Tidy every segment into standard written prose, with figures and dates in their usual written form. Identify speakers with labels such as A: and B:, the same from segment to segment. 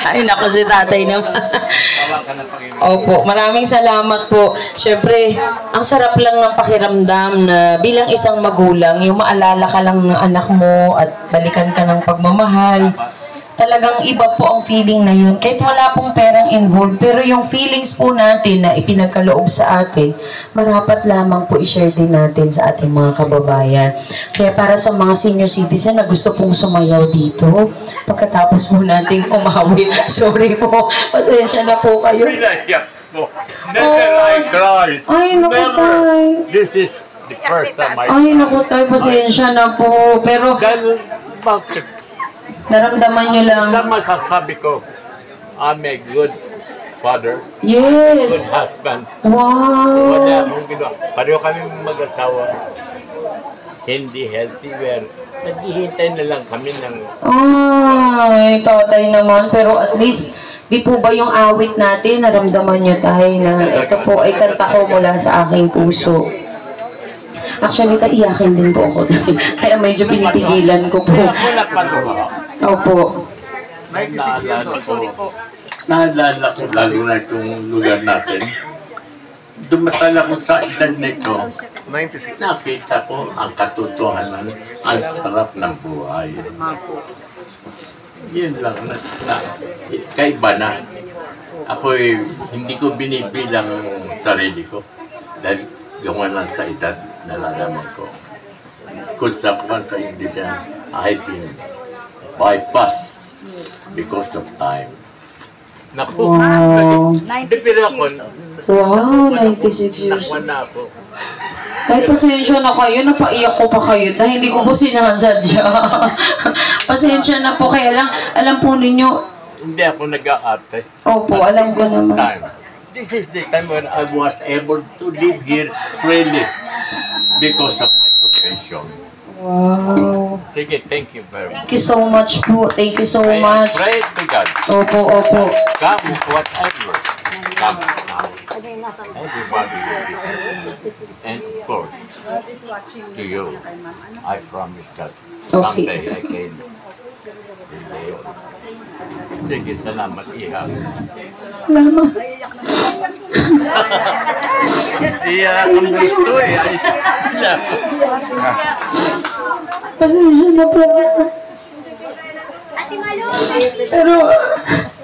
A: Ay, naku si tatay naman. Opo, maraming salamat po. Siyempre, ang sarap lang ng pakiramdam na bilang isang magulang, yung maalala ka lang ng anak mo at balikan ka ng pagmamahal. Talagang iba po ang feeling na yun. Kahit wala pong perang involved, pero yung feelings po natin na ipinagkaloob sa atin, marapat lamang po i-share din natin sa ating mga kababayan. Kaya para sa mga senior citizen na gusto pong sumayaw dito, pagkatapos po natin umawi, sorry po, pasensya na po kayo.
B: Never I cried.
A: Ay, naku tay.
B: This is the first time
A: Ay, naku tay, pasensya na po. Pero,
B: bakit?
A: naramdaman nyo lang.
B: Sa masasabi ko, I'm a good father,
A: Yes.
B: good husband.
A: Wow.
B: Wala akong ginawa. Pareho kami mag-asawa. Hindi healthy. Naghihintay na lang kami ng...
A: Ay, tatay naman. Pero at least, di po ba yung awit natin, naramdaman nyo tayo na ito po ay kanta ko mula sa aking puso. Actually, iyakin din po ako. Kaya medyo pinipigilan ko po. Opo.
B: Naalala ko, lalo na itong lugar natin. Dumatal ako sa edad nito.
C: 96.
B: Nakita ko ang katotohanan, ang sarap ng buhay. Yun lang na kaiba na. Ako hindi ko binibilang sarili ko. Dahil gawa lang sa edad, nalalaman ko. Kung sa English, I've been bypassed because of time. Naku,
A: Wow.
B: 96 years.
A: Wow, 96 years.
B: Nakuha na ako.
A: Kahit pasensya na kayo, napaiyak ko pa kayo dahil hindi ko po sinasadya. Pasensya na po, kaya lang, alam po ninyo.
B: Hindi ako nag-aarte.
A: Opo, alam ko naman.
B: This is the time when I was able to live here freely because of my profession.
A: Wow.
B: Sige, thank you very much.
A: Thank you so much po. Thank you so much.
B: Pray to God.
A: Opo, opo.
B: Come whatever. Come now. Everybody will be happy. And of course, to you, I promise that someday I can relay. Sige, salamat, Iha.
A: Salamat.
B: Iha, ang gusto eh.
A: Pasensya na po. Pero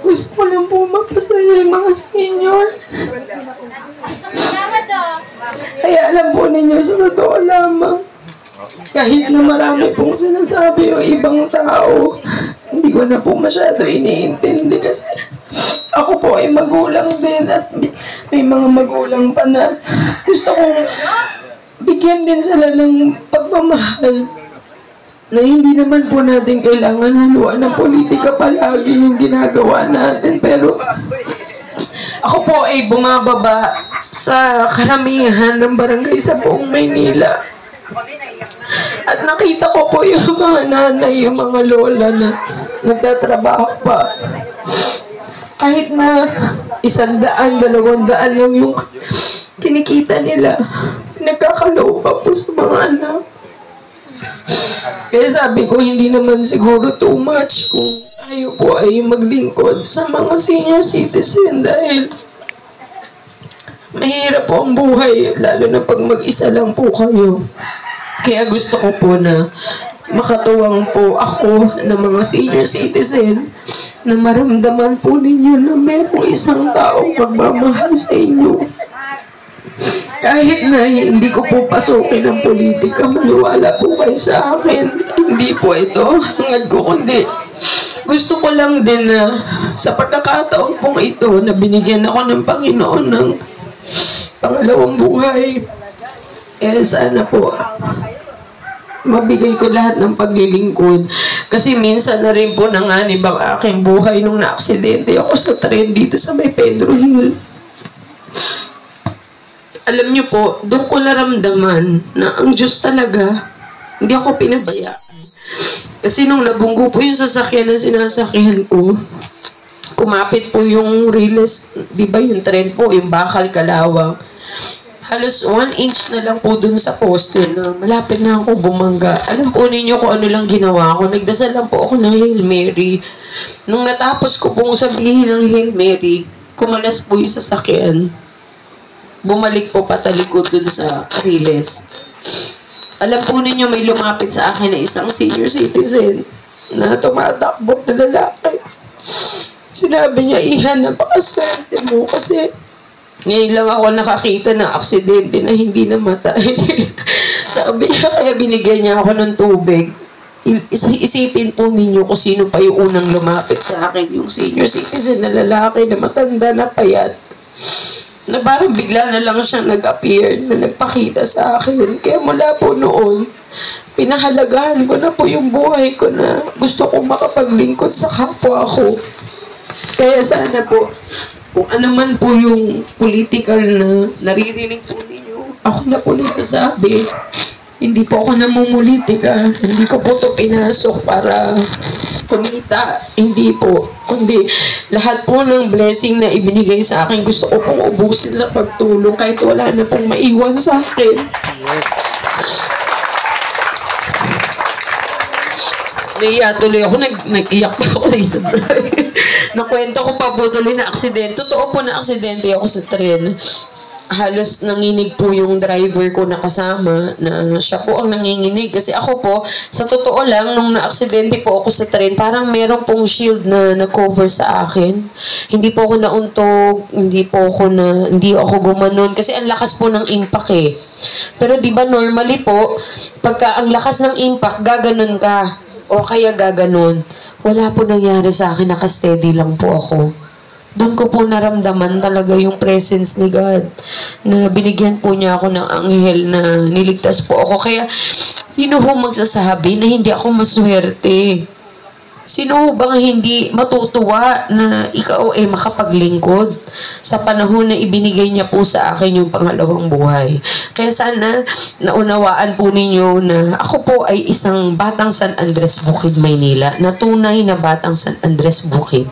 A: gusto ko lang po mapasaya yung mga senior. Kaya alam po ninyo sa totoo lamang, kahit na marami pong sinasabi yung ibang tao, hindi ko na po masyado iniintindi kasi ako po ay magulang din at may mga magulang pa na gusto kong bigyan din sila ng pagmamahal na hindi naman po natin kailangan haluan ng politika palagi yung ginagawa natin. Pero ako po ay bumababa sa karamihan ng barangay sa buong Maynila. At nakita ko po yung mga nanay, yung mga lola na nagtatrabaho pa. Kahit na 100, 200 lang yung kinikita nila, nagkakaloob pa po sa mga anak. Kaya sabi ko, hindi naman siguro too much kung tayo po ay maglingkod sa mga senior citizen dahil mahirap po ang buhay, lalo na pag mag-isa lang po kayo. Kaya gusto ko po na makatuwang po ako ng mga senior citizen na maramdaman po ninyo na mayroong isang taong magmamahal sa inyo. Kahit na hindi ko po pasukin ang politika, maniwala po kayo sa akin. Hindi po ito hangad ko, kundi gusto ko lang din na sa pagkakataon pong ito na binigyan ako ng Panginoon ng pangalawang buhay. Eh sana po mabigay ko lahat ng paglilingkod. Kasi minsan na rin po nanganib ang aking buhay nung na-aksidente ako sa tren dito sa may Pedro Hill. Alam niyo po, doon ko naramdaman na ang Diyos talaga, hindi ako pinabayaan. Kasi nung nabunggo po yung sasakyan na sinasakyan ko, kumapit po yung riles, di ba yung tren po, yung Bakal Kalawang. Halos 1 inch na lang po dun sa poste na malapit na ako bumangga. Alam po ninyo kung ano lang ginawa ko. Nagdasal lang po ako ng Hail Mary Nung natapos ko pong sabihin ng Hail Mary, kumalas po yung sasakyan. Bumalik po patalikod dun sa Riles. Alam po ninyo, may lumapit sa akin na isang senior citizen na tumatakbo na lalaki. Sinabi niya, Ihan, napakaswerte mo kasi ngayon lang ako nakakita ng aksidente na hindi namatay. Sabi niya, kaya binigyan niya ako ng tubig. Isipin po ninyo kung sino pa yung unang lumapit sa akin, yung senior citizen na lalaki na matanda na payat. Na parang bigla na lang siyang nag-appear, na nagpakita sa akin. Kaya mula po noon, pinahalagahan ko na po yung buhay ko na gusto kong makapaglingkod sa kapwa ko. Kaya sana po, kung ano man po yung political na naririnig po ninyo, ako na po nagsasabi. Hindi po ako namumulitika. Hindi ko po ito pinasok para kumita. Hindi po. Kundi lahat po ng blessing na ibinigay sa akin, gusto ko pong ubusin sa pagtulong kahit wala na pong maiwan sa akin. Yes. Naiya tuloy ako, nag-iyak pa ako dito. Nakwento ko pa po tuloy na aksidente. Totoo po na aksidente ako sa tren. Halos nanginig po yung driver ko na kasama, na siya po ang nanginginig. Kasi ako po, sa totoo lang, nung na-aksidente po ako sa tren, parang meron pong shield na nag-cover sa akin. Hindi po ako nauntog, hindi ako gumanon. Kasi ang lakas po ng impact eh. Pero di ba normally po, pagka ang lakas ng impact, gaganon ka. O kaya gaganon. Wala po nangyari sa akin, naka-steady lang po ako. Doon ko po naramdaman talaga yung presence ni God, na binigyan po niya ako ng anghel na niligtas po ako. Kaya sino ho magsasabi na hindi ako maswerte? Sino ho bang hindi matutuwa na ikaw ay makapaglingkod sa panahon na ibinigay niya po sa akin yung pangalawang buhay? Kaya sana naunawaan po ninyo na ako po ay isang batang San Andres Bukid, Maynila, na tunay na batang San Andres Bukid.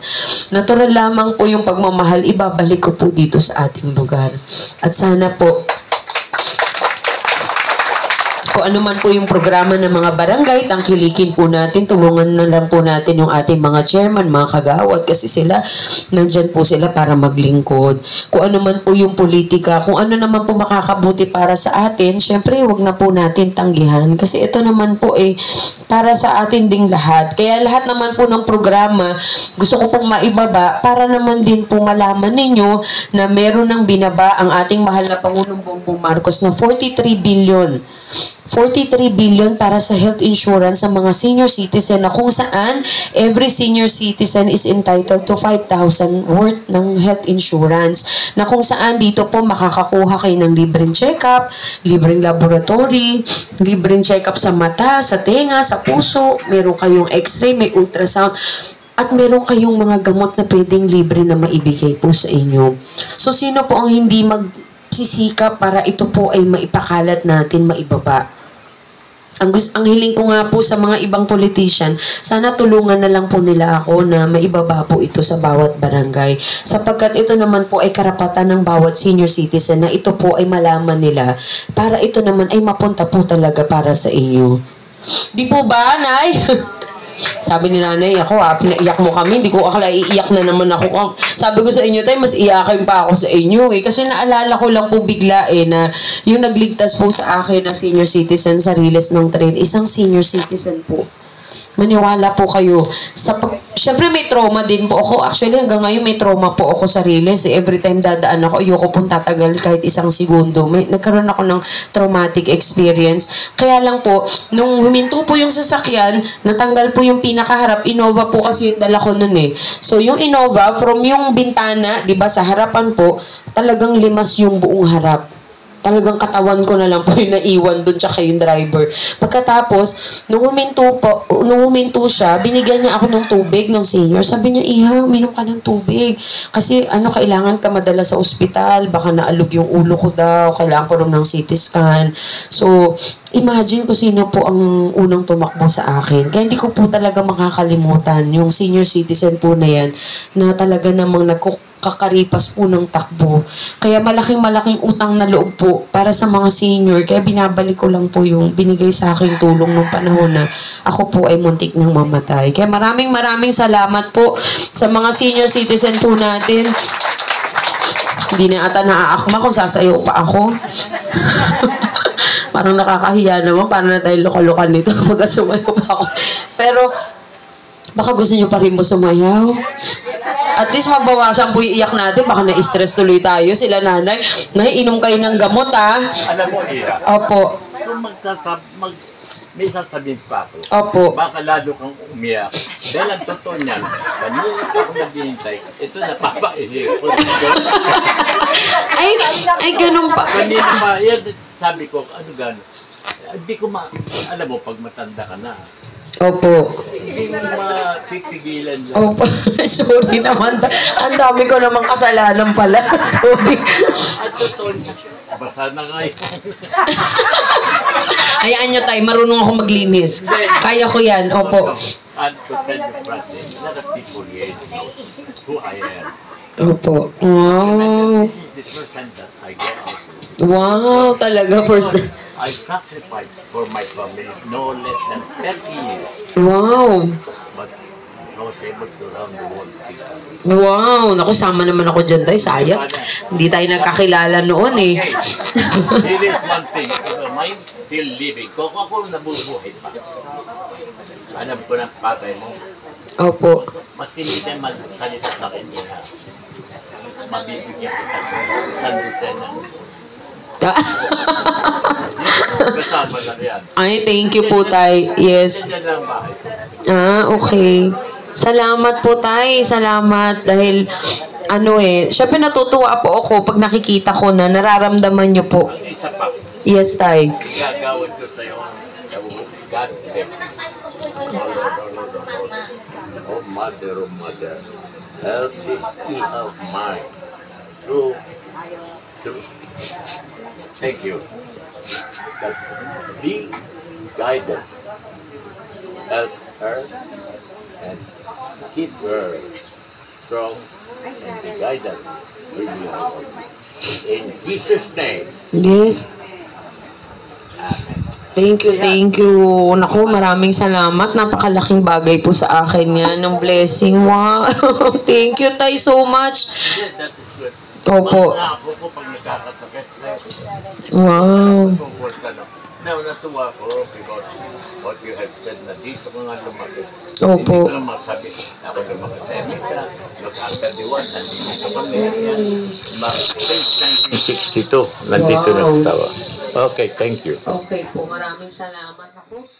A: Natural lamang po yung pagmamahal, ibabalik ko po dito sa ating lugar. At sana po, kung ano man po yung programa ng mga barangay, tangkilikin po natin, tulungan na lang po natin yung ating mga chairman, mga kagawad, kasi sila, nandyan po sila para maglingkod. Kung ano man po yung politika, kung ano naman po makakabuti para sa atin, syempre, wag na po natin tanggihan. Kasi ito naman po para sa atin ding lahat. Kaya lahat naman po ng programa, gusto ko pong maibaba, para naman din po malaman ninyo na meron ng binaba ang ating mahal na Pangulong Bongbong Marcos na 43 billion para sa health insurance sa mga senior citizen, na kung saan every senior citizen is entitled to 5,000 worth ng health insurance, na kung saan dito po makakakuha kayo ng libreng check-up, libreng laboratory, libreng check-up sa mata, sa tenga, sa puso, meron kayong x-ray, may ultrasound, at meron kayong mga gamot na pwedeng libre na maibigay po sa inyo. So, sino po ang hindi magsisikap para ito po ay maipakalat natin, maibaba? Ang hiling ko nga po sa mga ibang politician, sana tulungan na lang po nila ako na maibaba po ito sa bawat barangay. Sapagkat ito naman po ay karapatan ng bawat senior citizen na ito po ay malaman nila, para ito naman ay mapunta po talaga para sa inyo. Di po ba, Nay? Sabi ni nanay, ako pinaiyak mo kami, hindi ko akala iiyak na naman ako. Sabi ko sa inyo, tay, mas iyakin pa ako sa inyo eh. Kasi naalala ko lang po bigla na yung nagligtas po sa akin na senior citizen sa Riles ng tren, isang senior citizen po. Maniwala po kayo. Siyempre may trauma din po ako. Actually hanggang ngayon may trauma po ako sa Riles. Every time dadaan ako, ayoko pong tatagal kahit isang segundo. Nagkaroon ako ng traumatic experience. Kaya lang po, nung huminto po yung sasakyan, natanggal po yung pinakaharap. Innova po kasi yung dala ko nun eh. So yung Innova, from yung bintana, di ba sa harapan po, talagang limas yung buong harap. Talagang katawan ko na lang po yung naiwan doon, tsaka yung driver. Pagkatapos, nung huminto siya, binigyan niya ako ng tubig ng senior. Sabi niya, Iha, uminom ka ng tubig. Kasi kailangan ka madala sa ospital, baka naalog yung ulo ko daw, kailangan ko rin ng CT scan. So, imagine ko sino po ang unang tumakbo sa akin. Kaya hindi ko po talaga makakalimutan yung senior citizen po na yan, na talaga namang
C: kakaripas po ng takbo. Kaya malaking utang na loob po para sa mga senior. Kaya binabalik ko lang po yung binigay sa aking tulong nung panahon na ako po ay muntik nang mamatay. Kaya maraming salamat po sa mga senior citizen po natin. Hindi na ata naaakma kung sasayaw pa ako. Parang nakakahiya naman. Parang na tayo loka-loka nito. Magkasumayaw pa ako. Pero, baka gusto nyo pa rin mo sumayaw. At least mabawasan po yung iyak natin. Baka na-stress tuloy tayo. Sila nanay. Nay, inom kayo ng gamot, ha?
B: Alam mo, Ira.
C: Opo.
B: Kung may sasabihin pa ako.
C: Opo.
B: Baka lalo kang umiyak. Dahil ang totoo niyan, kanina ako naghihintay, ito napapaihi ko.
C: Ay, ganun pa.
B: Kanina pa, yan, sabi ko, ano gano'n? Hindi ko alam mo, pag matanda ka na,
C: Opo.
B: hindi mo mapipigilan lang.
C: Opo. Sorry naman. Ang dami ko namang kasalanan pala. Sorry.
B: At totoo niya, basa na nga yun.
C: Hayaan nyo tayo. Marunong ako maglinis. Kaya ko yan. Opo.
B: And to tell you frankly, a lot of people here know who I am.
C: Opo. Wow.
B: This is the first time that I get out.
C: Wow. Talaga first.
B: I sacrificed for my family no less than 30 years.
C: Wow.
B: But I was able to run the world.
C: Wow. Naku, sama naman ako dyan tayo. Sayang. Hindi tayo nagkakilala noon eh.
B: Here is one thing. If I'm still living, kung ako nabubuhay pa, alam ko ng patay mo,
C: Opo.
B: mas hindi tayo magsalita sa akin na mabibigyan kita ng sandutan ng kasama na yan.
C: Ay, thank you po, tay. Yes.
B: Yan lang bahay.
C: Okay. Salamat po, tay. Salamat. Dahil, syempre natutuwa po ako pag nakikita ko na nararamdaman nyo po.
B: Ang isa pa,
C: Yes, tay.
B: gagawin ko sa'yo God bless. Oh, mother, help this key of mine to thank you. That be guidance, help her and keep her strong and be guidance will be our in Jesus' name.
C: Yes. Thank you. Naku, maraming salamat. Napakalaking bagay po sa akin yan. Ng blessing. Wow. Thank you, tay, so much.
B: Yes, that is good.
C: Opo.
B: Mga apo ko pag nagkakasakit,
C: Wow.
B: tungkol ka na. Now, natuwa ko because what you have said na dito ko nga lumaki.
C: Opo.
B: Hindi ko lang masabi. Ako lumaki sa Emeka, nag-Angadiwan, nandito kami. Since 1962, nandito
C: Wow.
B: na tawa. Okay, thank you.
C: Okay po, maraming salamat ako.